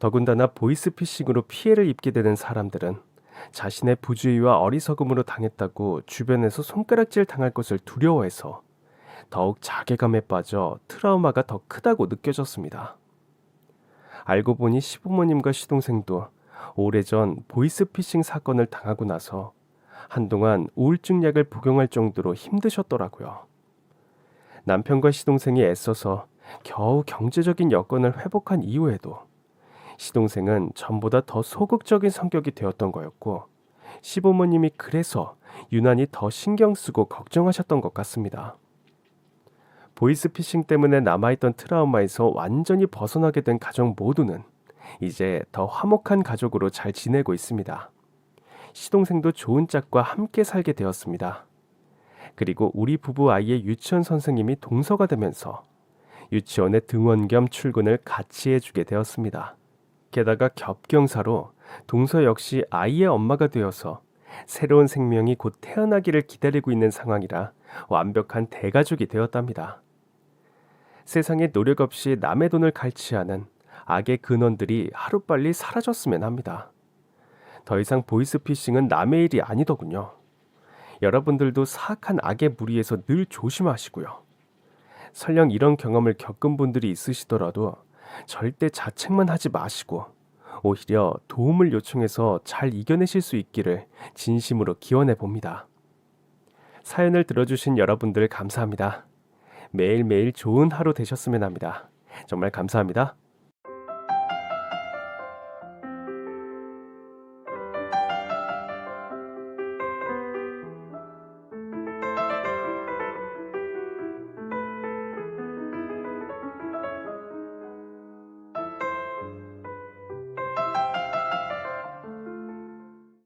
더군다나 보이스피싱으로 피해를 입게 되는 사람들은 자신의 부주의와 어리석음으로 당했다고 주변에서 손가락질 당할 것을 두려워해서 더욱 자괴감에 빠져 트라우마가 더 크다고 느껴졌습니다. 알고 보니 시부모님과 시동생도 오래전 보이스피싱 사건을 당하고 나서 한동안 우울증 약을 복용할 정도로 힘드셨더라고요. 남편과 시동생이 애써서 겨우 경제적인 여건을 회복한 이후에도 시동생은 전보다 더 소극적인 성격이 되었던 거였고, 시부모님이 그래서 유난히 더 신경 쓰고 걱정하셨던 것 같습니다. 보이스피싱 때문에 남아있던 트라우마에서 완전히 벗어나게 된 가족 모두는 이제 더 화목한 가족으로 잘 지내고 있습니다. 시동생도 좋은 짝과 함께 살게 되었습니다. 그리고 우리 부부 아이의 유치원 선생님이 동서가 되면서 유치원의 등원 겸 출근을 같이 해주게 되었습니다. 게다가 겹경사로 동서 역시 아이의 엄마가 되어서 새로운 생명이 곧 태어나기를 기다리고 있는 상황이라 완벽한 대가족이 되었답니다. 세상에 노력 없이 남의 돈을 갈취하는 악의 근원들이 하루빨리 사라졌으면 합니다. 더 이상 보이스피싱은 남의 일이 아니더군요. 여러분들도 사악한 악의 무리에서 늘 조심하시고요. 설령 이런 경험을 겪은 분들이 있으시더라도 절대 자책만 하지 마시고 오히려 도움을 요청해서 잘 이겨내실 수 있기를 진심으로 기원해 봅니다. 사연을 들어주신 여러분들 감사합니다. 매일매일 좋은 하루 되셨으면 합니다. 정말 감사합니다.